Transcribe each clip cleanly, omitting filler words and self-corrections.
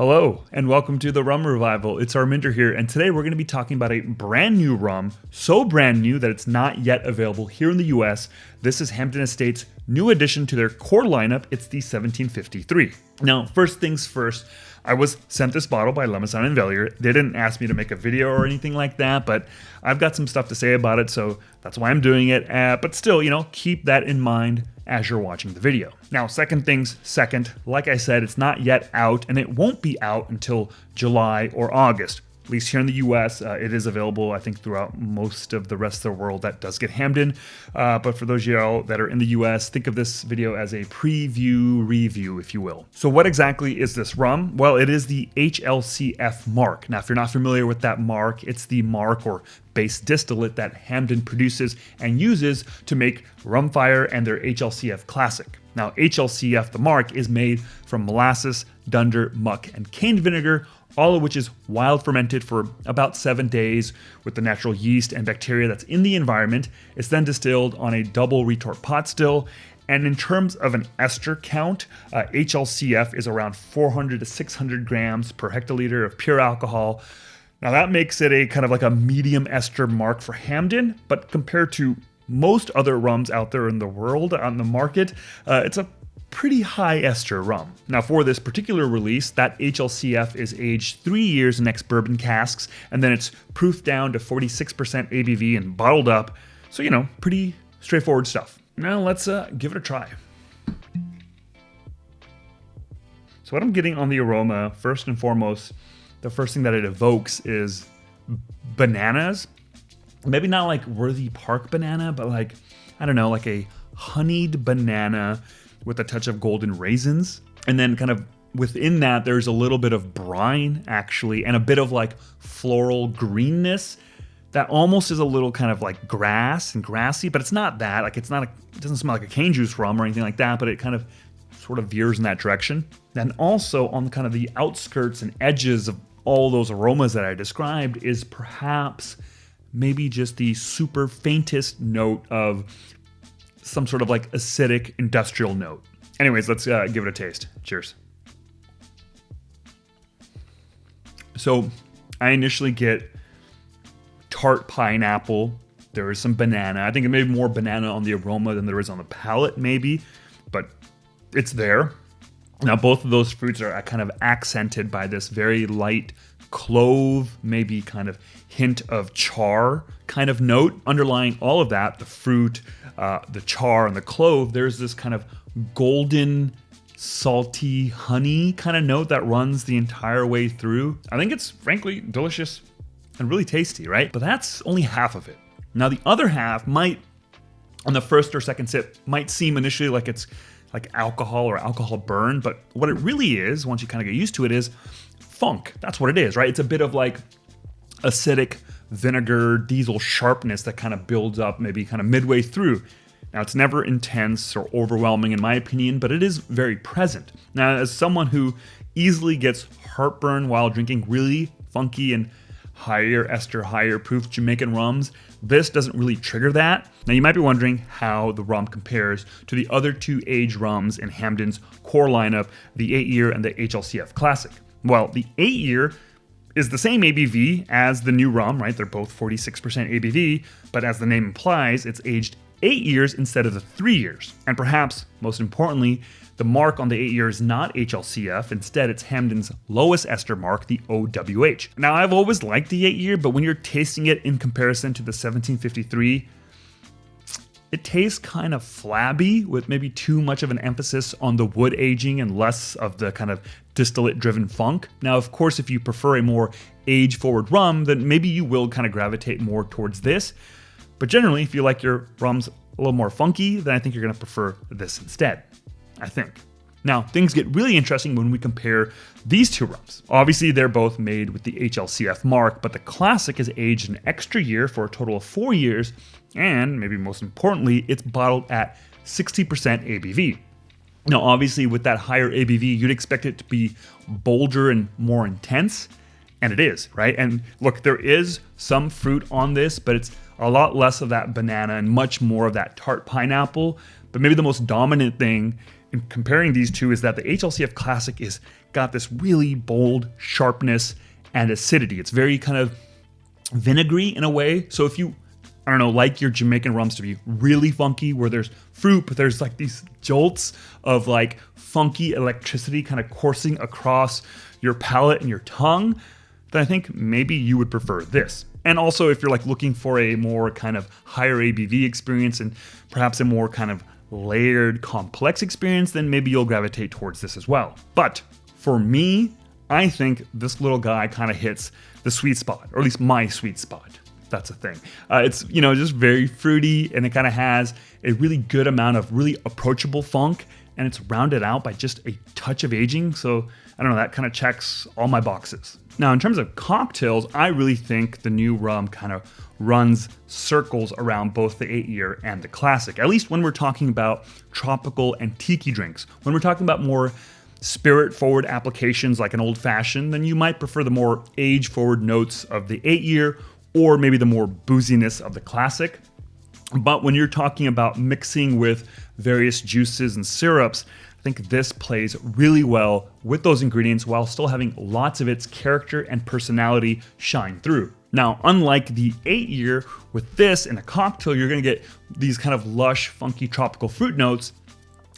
Hello, and welcome to the Rum Revival. It's Arminder here, and today we're going to be talking about a brand new rum, so brand new that it's not yet available here in the US. This is Hampden Estate's new addition to their core lineup. It's the 1753. Now, first things first, I was sent this bottle by lm&v. They didn't ask me to make a video or anything like that, but I've got some stuff to say about it, so that's why I'm doing it. But still, keep that in mind as you're watching the video. Now, second things second, like I said, it's not yet out, and it won't be out until July or August. At least here in the US, it is available, I think, throughout most of the rest of the world that does get Hampden. But for those of you that are in the US, think of this video as a preview review, if you will. So what exactly is this rum? Well, it is the HLCF mark. Now, if you're not familiar with that mark, it's the mark or base distillate that Hampden produces and uses to make Rumfire and their HLCF Classic. Now, HLCF, the mark, is made from molasses, dunder, muck, and cane vinegar, all of which is wild fermented for about 7 days with the natural yeast and bacteria that's in the environment. It's then distilled on a double retort pot still. And in terms of an ester count, HLCF is around 400 to 600 grams per hectoliter of pure alcohol. Now that makes it a kind of like a medium ester mark for Hampden, but compared to most other rums out there in the world on the market, it's a pretty high ester rum. Now for this particular release, that HLCF is aged 3 years in ex-bourbon casks, and then it's proofed down to 46% ABV and bottled up. So, pretty straightforward stuff. Now let's give it a try. So what I'm getting on the aroma, first and foremost, the first thing that it evokes is bananas. Maybe not like Worthy Park banana, but like, I don't know, like a honeyed banana with a touch of golden raisins. And then kind of within that, there's a little bit of brine actually, and a bit of like floral greenness that almost is a little kind of like grass and grassy, but it's not that. Like it doesn't smell like a cane juice rum or anything like that, but it kind of sort of veers in that direction. Then also on kind of the outskirts and edges of all those aromas that I described is perhaps maybe just the super faintest note of some sort of like acidic industrial note. Anyways, let's give it a taste. Cheers. So I initially get tart pineapple. There is some banana. I think it may be more banana on the aroma than there is on the palate maybe, but it's there. Now both of those fruits are kind of accented by this very light clove, maybe kind of hint of char kind of note. Underlying all of that, the fruit, the char, and the clove, there's this kind of golden, salty honey kind of note that runs the entire way through. I think it's frankly delicious and really tasty, right? But that's only half of it. Now the other half might, on the first or second sip, might seem initially like it's like alcohol or alcohol burn, but what it really is, once you kind of get used to it, is funk. That's what it is, right? It's a bit of like acidic vinegar, diesel sharpness that kind of builds up maybe kind of midway through. Now, it's never intense or overwhelming in my opinion, but it is very present. Now, as someone who easily gets heartburn while drinking really funky and higher ester, higher proof Jamaican rums, this doesn't really trigger that. Now, you might be wondering how the rum compares to the other two aged rums in Hampden's core lineup, the 8-year and the HLCF Classic. Well, the 8-year is the same ABV as the new rum, right? They're both 46% ABV, but as the name implies, it's aged 8 years instead of the 3 years. And perhaps most importantly, the mark on the 8-year is not HLCF. Instead, it's Hampden's lowest ester mark, the OWH. Now, I've always liked the 8-year, but when you're tasting it in comparison to the 1753, it tastes kind of flabby with maybe too much of an emphasis on the wood aging and less of the kind of distillate-driven funk. Now, of course, if you prefer a more age-forward rum, then maybe you will kind of gravitate more towards this. But generally, if you like your rums a little more funky, then I think you're going to prefer this instead, I think. Now, things get really interesting when we compare these two rums. Obviously, they're both made with the HLCF mark, but the Classic is aged an extra year for a total of 4 years, and maybe most importantly, it's bottled at 60% ABV. Now, obviously, with that higher ABV, you'd expect it to be bolder and more intense, and it is, right? And look, there is some fruit on this, but it's a lot less of that banana and much more of that tart pineapple. But maybe the most dominant thing in comparing these two is that the HLCF Classic is got this really bold sharpness and acidity. It's very kind of vinegary in a way. So if you, I don't know, like your Jamaican rums to be really funky, where there's fruit, but there's like these jolts of like funky electricity kind of coursing across your palate and your tongue, then I think maybe you would prefer this. And also if you're like looking for a more kind of higher ABV experience and perhaps a more kind of layered, complex experience, then maybe you'll gravitate towards this as well. But for me, I think this little guy kind of hits the sweet spot, or at least my sweet spot. That's a thing. It's, you know, just very fruity, and it kind of has a really good amount of really approachable funk, and it's rounded out by just a touch of aging. So I don't know, that kind of checks all my boxes. Now, in terms of cocktails, I really think the new rum kind of runs circles around both the 8-year and the classic, at least when we're talking about tropical and tiki drinks. When we're talking about more spirit-forward applications like an old-fashioned, then you might prefer the more age-forward notes of the 8-year or maybe the more booziness of the classic. But when you're talking about mixing with various juices and syrups, I think this plays really well with those ingredients while still having lots of its character and personality shine through. Now, unlike the 8-year, with this in a cocktail, you're gonna get these kind of lush, funky tropical fruit notes.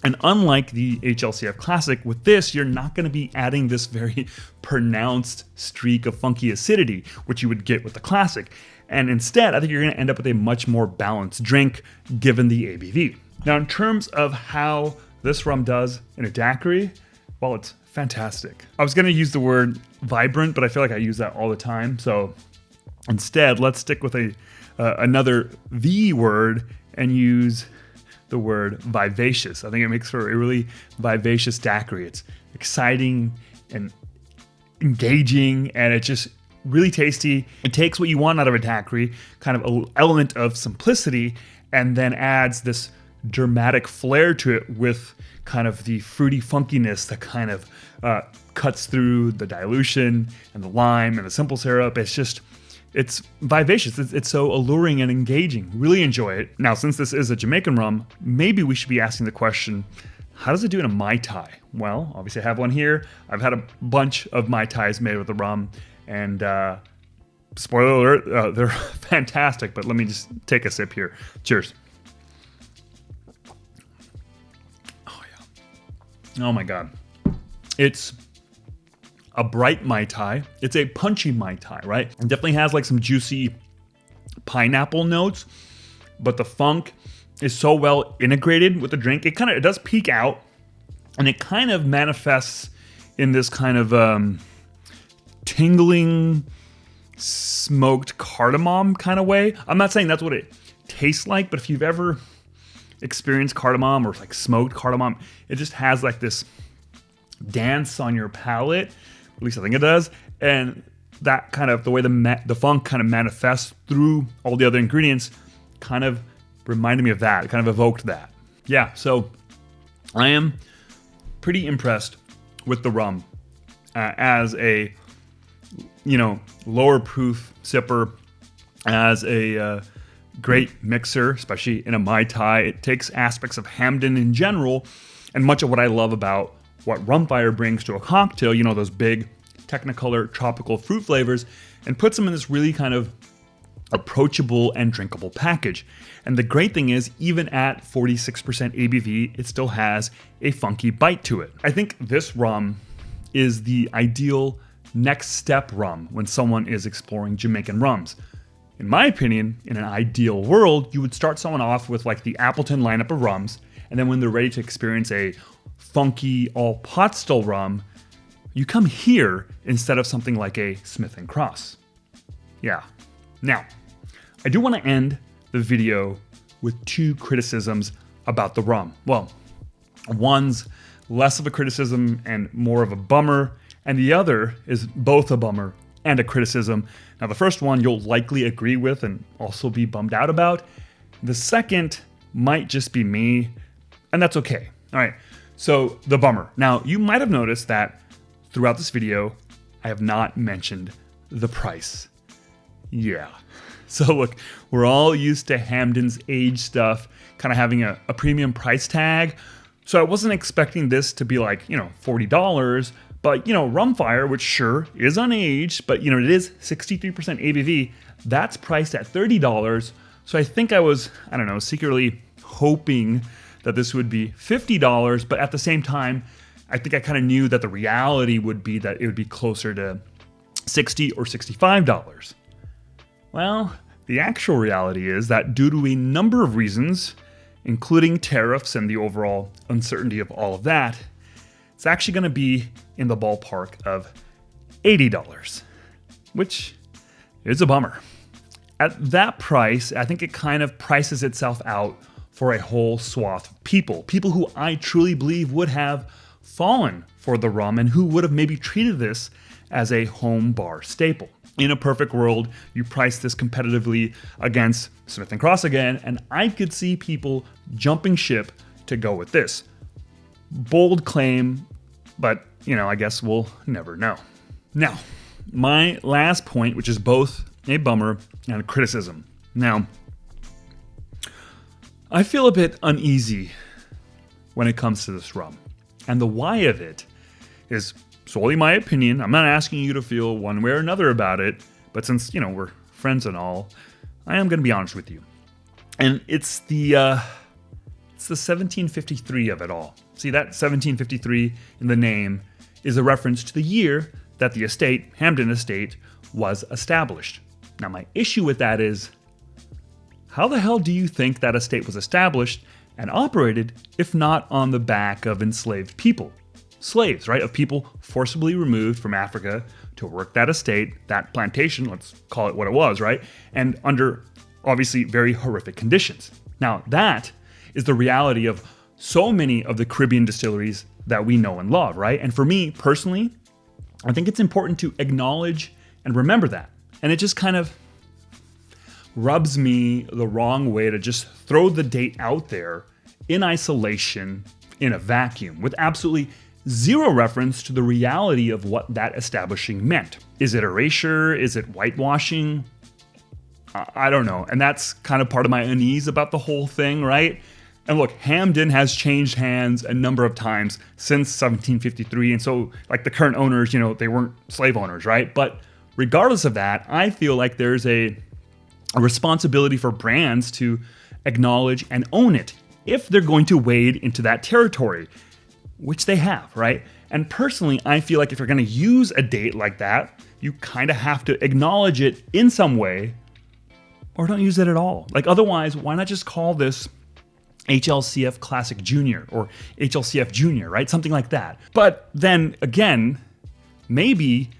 And unlike the HLCF Classic, with this, you're not gonna be adding this very pronounced streak of funky acidity, which you would get with the Classic. And instead, I think you're gonna end up with a much more balanced drink given the ABV. Now, in terms of how this rum does in a daiquiri, well, it's fantastic. I was gonna use the word vibrant, but I feel like I use that all the time. So instead, let's stick with another V word and use the word vivacious. I think it makes for a really vivacious daiquiri. It's exciting and engaging, and it's just really tasty. It takes what you want out of a daiquiri, kind of an element of simplicity, and then adds this dramatic flair to it with kind of the fruity funkiness that kind of cuts through the dilution and the lime and the simple syrup. It's vivacious. It's so alluring and engaging. Really enjoy it. Now, since this is a Jamaican rum, maybe we should be asking the question, how does it do in a Mai Tai? Well, obviously I have one here. I've had a bunch of Mai Tais made with the rum, and spoiler alert, they're fantastic, but let me just take a sip here. Cheers. Oh yeah. Oh my God. It's a bright Mai Tai. It's a punchy Mai Tai, right? It definitely has like some juicy pineapple notes, but the funk is so well integrated with the drink. It does peak out, and it kind of manifests in this kind of tingling smoked cardamom kind of way. I'm not saying that's what it tastes like, but if you've ever experienced cardamom or like smoked cardamom, it just has like this dance on your palate. At least I think it does. And that kind of, the way the funk kind of manifests through all the other ingredients kind of reminded me of that. It kind of evoked that. Yeah, so I am pretty impressed with the rum as a, lower proof sipper, as a great mixer, especially in a Mai Tai. It takes aspects of Hampden in general, and much of what I love about what Rumfire brings to a cocktail, those big Technicolor tropical fruit flavors, and puts them in this really kind of approachable and drinkable package. And the great thing is, even at 46% ABV, it still has a funky bite to it. I think this rum is the ideal next step rum when someone is exploring Jamaican rums. In my opinion, in an ideal world, you would start someone off with like the Appleton lineup of rums, and then when they're ready to experience a funky all pot still rum, you come here instead of something like a Smith & Cross. Yeah. Now, I do want to end the video with two criticisms about the rum. Well, one's less of a criticism and more of a bummer, and the other is both a bummer and a criticism. Now, the first one you'll likely agree with and also be bummed out about. The second might just be me, and that's okay. All right, so the bummer. Now, you might have noticed that throughout this video, I have not mentioned the price. Yeah. So look, we're all used to Hampden's age stuff kind of having a premium price tag, So I wasn't expecting this to be like, $40, but Rum Fire, which sure is unaged, but it is 63% ABV, that's priced at $30. So I think I was, secretly hoping that this would be $50, but at the same time, I think I kind of knew that the reality would be that it would be closer to $60 or $65. Well, the actual reality is that due to a number of reasons, including tariffs and the overall uncertainty of all of that, it's actually going to be in the ballpark of $80, which is a bummer. At that price, I think it kind of prices itself out for a whole swath of people who I truly believe would have fallen for the rum and who would have maybe treated this as a home bar staple. In a perfect world, you price this competitively against Smith & Cross again, and I could see people jumping ship to go with this. Bold claim, but, I guess we'll never know. Now, my last point, which is both a bummer and a criticism. Now, I feel a bit uneasy when it comes to this rum. And the why of it is solely my opinion. I'm not asking you to feel one way or another about it, but since, we're friends and all, I am going to be honest with you. And it's the 1753 of it all. See, that 1753 in the name is a reference to the year that the estate, Hampden Estate, was established. Now, my issue with that is, how the hell do you think that estate was established and operated if not on the back of enslaved people? Slaves, right? Of people forcibly removed from Africa to work that estate, that plantation, let's call it what it was, right? And under obviously very horrific conditions. Now, that is the reality of so many of the Caribbean distilleries that we know and love, right? And for me personally, I think it's important to acknowledge and remember that. And it just kind of rubs me the wrong way to just throw the date out there in isolation, in a vacuum, with absolutely zero reference to the reality of what that establishing meant. Is it erasure? Is it whitewashing? I don't know. And that's kind of part of my unease about the whole thing, right? And look, Hampden has changed hands a number of times since 1753. And so, like the current owners, they weren't slave owners, right? But regardless of that, I feel like there's a responsibility for brands to acknowledge and own it if they're going to wade into that territory, which they have, right? And personally, I feel like if you're going to use a date like that, you kind of have to acknowledge it in some way, or don't use it at all. Like otherwise, why not just call this HLCF Classic Junior or HLCF Junior, right? Something like that. But then again, maybe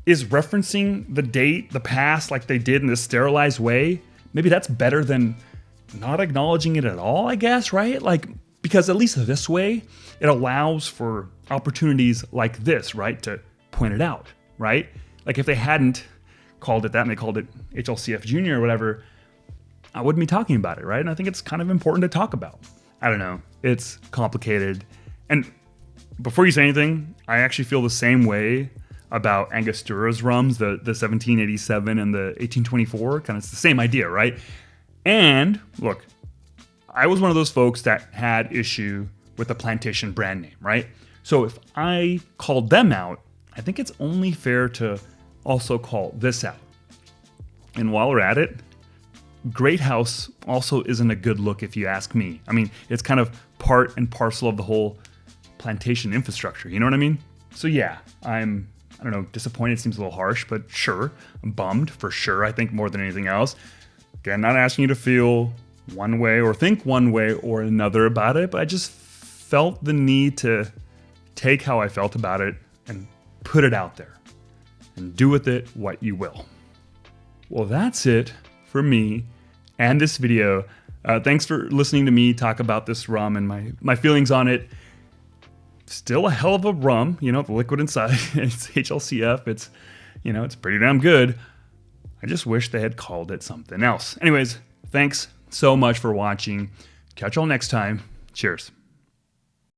is referencing the date, the past, like they did in this sterilized way, maybe that's better than not acknowledging it at all, I guess, right? Like, because at least this way, it allows for opportunities like this, right? To point it out, right? Like if they hadn't called it that and they called it HLCF Junior or whatever, I wouldn't be talking about it, right? And I think it's kind of important to talk about. I don't know. It's complicated. And before you say anything, I actually feel the same way about Angostura's rums, the 1787 and the 1824. Kind of it's the same idea, right? And look, I was one of those folks that had issue with the plantation brand name, right? So if I called them out, I think it's only fair to also call this out. And while we're at it, Great House also isn't a good look if you ask me. I mean, it's kind of part and parcel of the whole plantation infrastructure, you know what I mean? So yeah, I don't know, disappointed seems a little harsh, but sure, I'm bummed for sure, I think more than anything else. Again, not asking you to feel one way or think one way or another about it, but I just felt the need to take how I felt about it and put it out there and do with it what you will. Well, that's it for me and this video. Thanks for listening to me talk about this rum and my feelings on it. Still a hell of a rum, the liquid inside, it's HLCF, it's pretty damn good. I just wish they had called it something else. Anyways, thanks so much for watching. Catch y'all next time. Cheers.